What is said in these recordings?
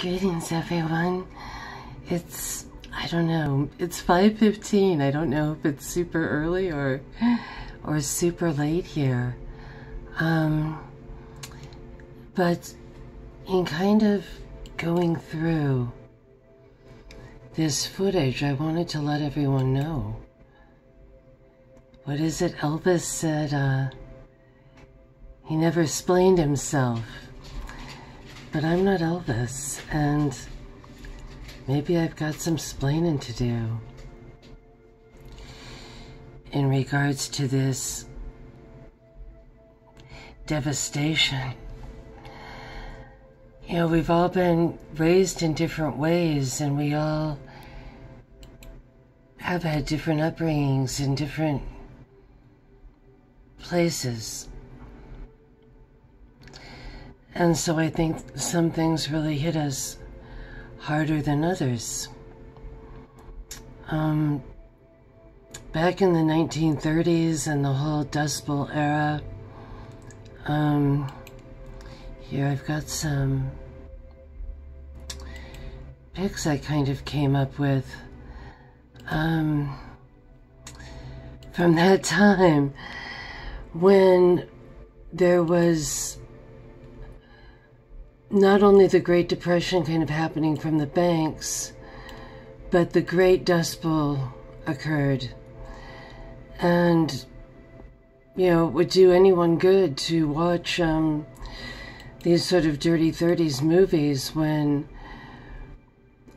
Greetings, everyone. I don't know, it's 5:15. I don't know if it's super early or super late here. But in kind of going through this footage, I wanted to let everyone know. What is it? Elvis said, he never explained himself. But I'm not Elvis, and maybe I've got some splaining to do in regards to this devastation. You know, we've all been raised in different ways, and we all have had different upbringings in different places. And so I think some things really hit us harder than others. Back in the 1930s and the whole Dust Bowl era, here I've got some pics I kind of came up with from that time when there was not only the Great Depression kind of happening from the banks, but the Great Dust Bowl occurred. And, you know, it would do anyone good to watch these sort of Dirty 30s movies when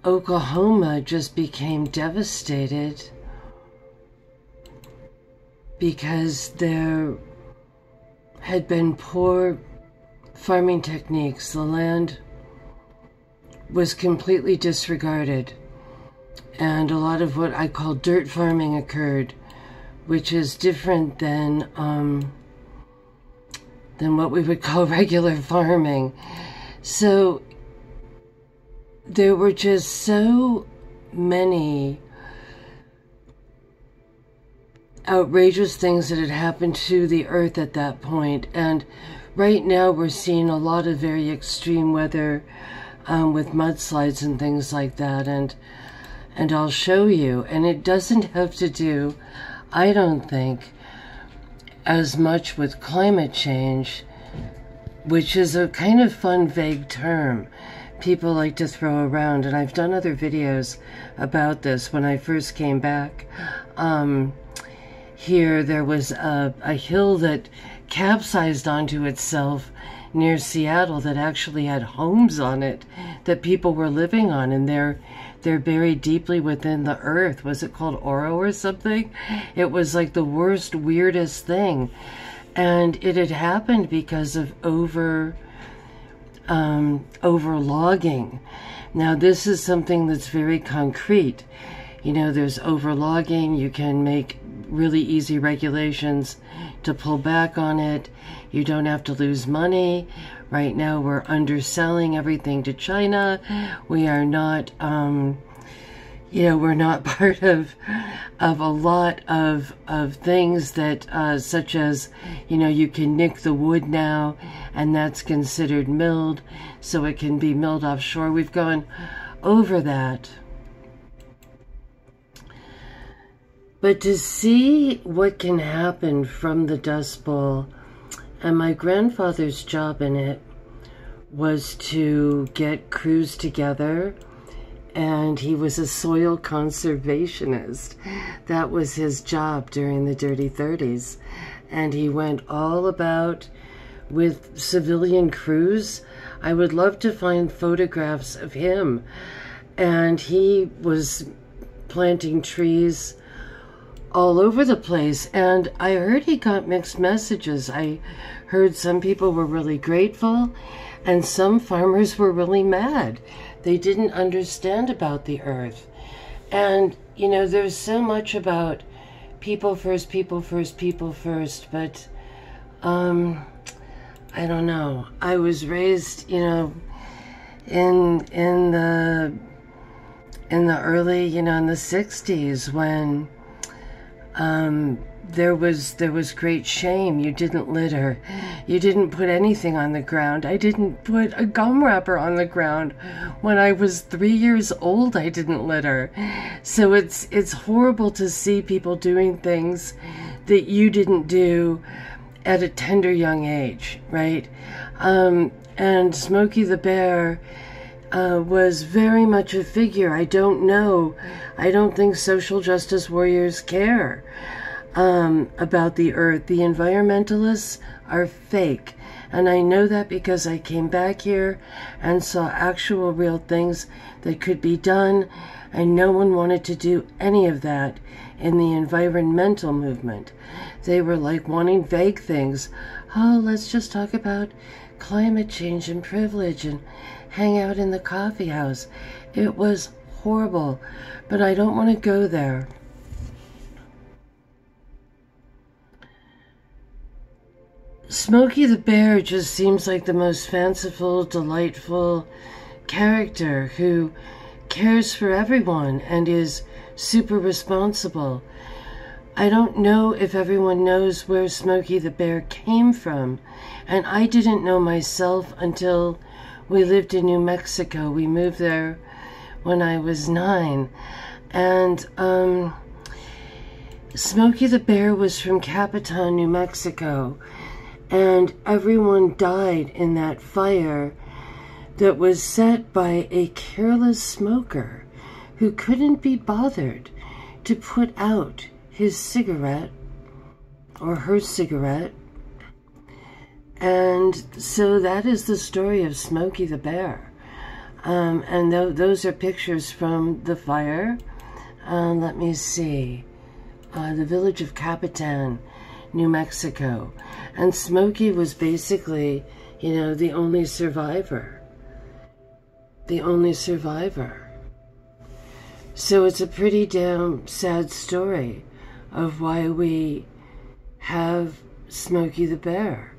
Oklahoma just became devastated because there had been poor farming techniques. The land was completely disregarded, and a lot of what I call dirt farming occurred, which is different than what we would call regular farming. So there were just so many outrageous things that had happened to the earth at that point, and right now we're seeing a lot of very extreme weather with mudslides and things like that, and I'll show you. And it doesn't have to do, I don't think, as much with climate change, which is a kind of fun, vague term people like to throw around, and I've done other videos about this. When I first came back here, there was a hill that capsized onto itself near Seattle that actually had homes on it that people were living on, and they're buried deeply within the earth. Was it called Oro or something? It was like the worst, weirdest thing, and it had happened because of overlogging. Now this is something that's very concrete. You know, there's overlogging. You can make really easy regulations to pull back on it. You don't have to lose money. Right now we're underselling everything to China. We are not, you know, we're not part of a lot of things that, such as, you know, you can nick the wood now, and that's considered milled, so it can be milled offshore. We've gone over that. But to see what can happen from the Dust Bowl, and my grandfather's job in it was to get crews together, and he was a soil conservationist. That was his job during the Dirty 30s. And he went all about with civilian crews. I would love to find photographs of him. And he was planting trees all over the place, and I heard he got mixed messages. I heard some people were really grateful, and some farmers were really mad. They didn't understand about the earth. And, you know, there's so much about people first, people first, people first, but, I don't know. I was raised, you know, in the early, you know, in the 60s when there was great shame. You didn't litter. You didn't put anything on the ground. I didn't put a gum wrapper on the ground. When I was 3 years old, I didn't litter. So it's horrible to see people doing things that you didn't do at a tender young age, right? And Smokey the Bear was very much a figure. I don't know. I don't think social justice warriors care about the earth. The environmentalists are fake. And I know that because I came back here and saw actual real things that could be done, and no one wanted to do any of that in the environmental movement. They were like wanting vague things. Oh, let's just talk about climate change and privilege and hang out in the coffee house. It was horrible, but I don't want to go there. Smokey the Bear just seems like the most fanciful, delightful character who cares for everyone and is super responsible. I don't know if everyone knows where Smokey the Bear came from, and I didn't know myself until we lived in New Mexico. We moved there when I was 9, and Smokey the Bear was from Capitan, New Mexico, and everyone died in that fire that was set by a careless smoker who couldn't be bothered to put out his cigarette or her cigarette. And so that is the story of Smokey the Bear. And those are pictures from the fire. Let me see. The village of Capitan, New Mexico. And Smokey was basically, you know, the only survivor. The only survivor. So it's a pretty damn sad story of why we have Smokey the Bear.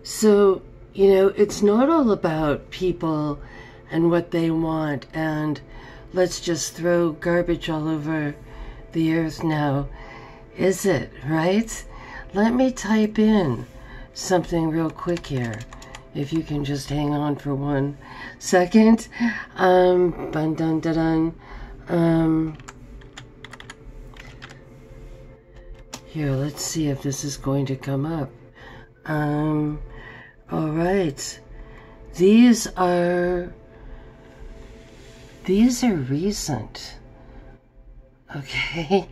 So, you know, it's not all about people and what they want and let's just throw garbage all over the earth now, is it, right? Let me type in something real quick here, if you can just hang on for 1 second. Dun dun dun dun. Here, let's see if this is going to come up. All right. These are recent. Okay.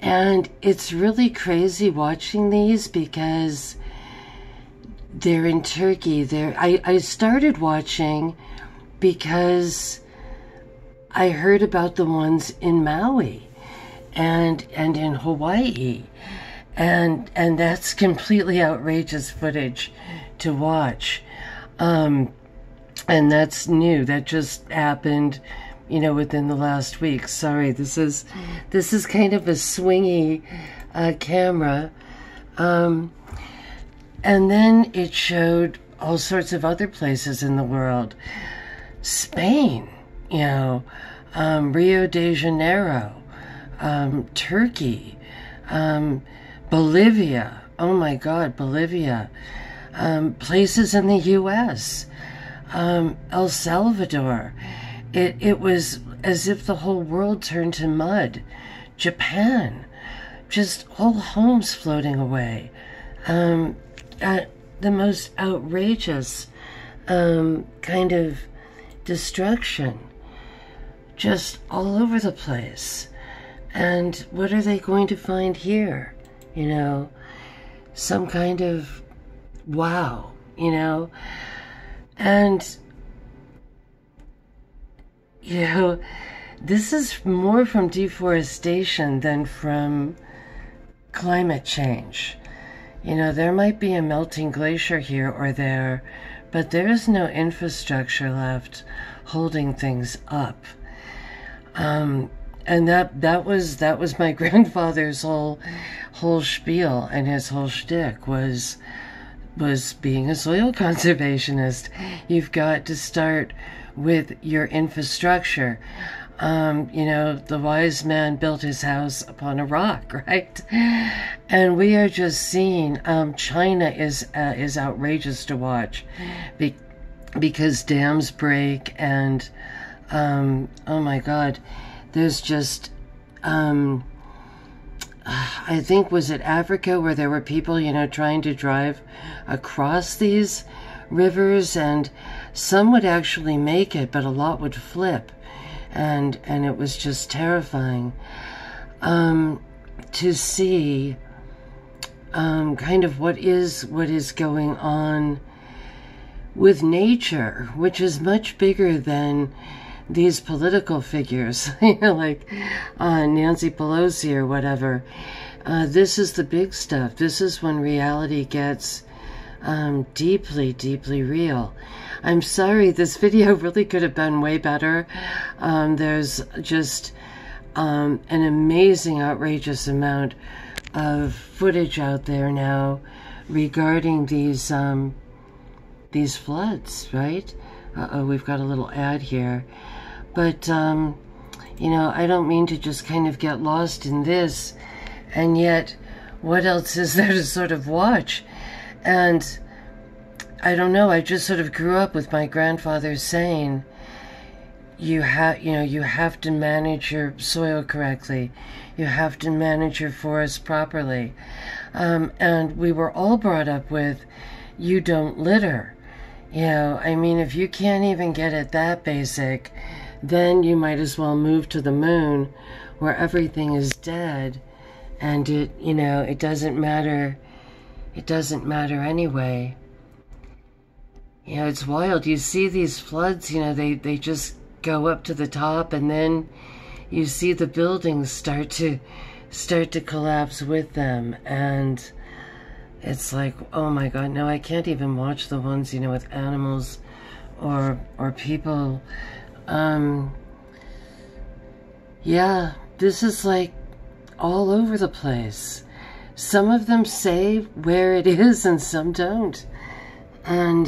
And it's really crazy watching these because they're in Turkey. I started watching because I heard about the ones in Maui and in Hawaii. And that's completely outrageous footage to watch. And that's new. That just happened, you know, within the last week. Sorry, this is kind of a swingy camera. And then it showed all sorts of other places in the world. Spain, you know, Rio de Janeiro, Turkey, Bolivia. Oh my God, Bolivia. Places in the U.S., El Salvador. It was as if the whole world turned to mud. Japan, just whole homes floating away. The most outrageous kind of destruction, just all over the place. And what are they going to find here? You know, some kind of wow, you know? And you know, this is more from deforestation than from climate change. You know, there might be a melting glacier here or there, but there is no infrastructure left holding things up. And that was my grandfather's whole spiel, and his whole shtick was being a soil conservationist. You've got to start with your infrastructure. You know, the wise man built his house upon a rock, right? And we are just seeing, China is outrageous to watch because dams break and, oh my God, there's just, I think, was it Africa where there were people, you know, trying to drive across these rivers, and some would actually make it, but a lot would flip. And it was just terrifying to see kind of what is going on with nature, which is much bigger than these political figures, you know, like Nancy Pelosi or whatever. This is the big stuff. This is when reality gets deeply, deeply real. I'm sorry, this video really could have been way better. There's just an amazing, outrageous amount of footage out there now regarding these floods, right? Uh-oh, we've got a little ad here. But, you know, I don't mean to just kind of get lost in this, and yet, what else is there to sort of watch? And I don't know, I just sort of grew up with my grandfather saying, you have to manage your soil correctly. You have to manage your forest properly. And we were all brought up with, you don't litter. You know, I mean, if you can't even get it that basic, then you might as well move to the moon where everything is dead and it, you know, it doesn't matter. It doesn't matter anyway. You know, it's wild. You see these floods, you know, they just go up to the top, and then you see the buildings start to collapse with them, and it's like, oh my God, no, I can't even watch the ones, you know, with animals or people. Yeah, this is like all over the place. Some of them say where it is and some don't. And,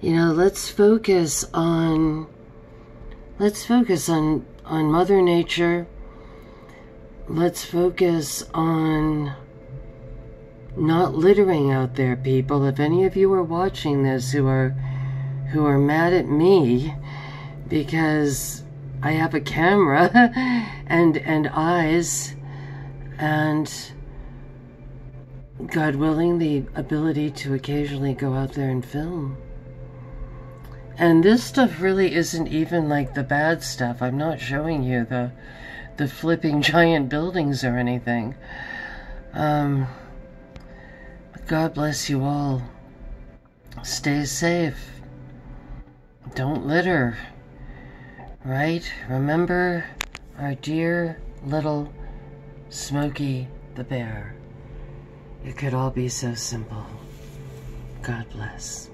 you know, let's focus on Mother Nature. Let's focus on not littering out there, people. If any of you are watching this who are mad at me because I have a camera and eyes and, God willing, the ability to occasionally go out there and film. And this stuff really isn't even like the bad stuff. I'm not showing you the flipping giant buildings or anything. God bless you all. Stay safe. Don't litter. Right? Remember our dear little Smokey the bear. It could all be so simple. God bless.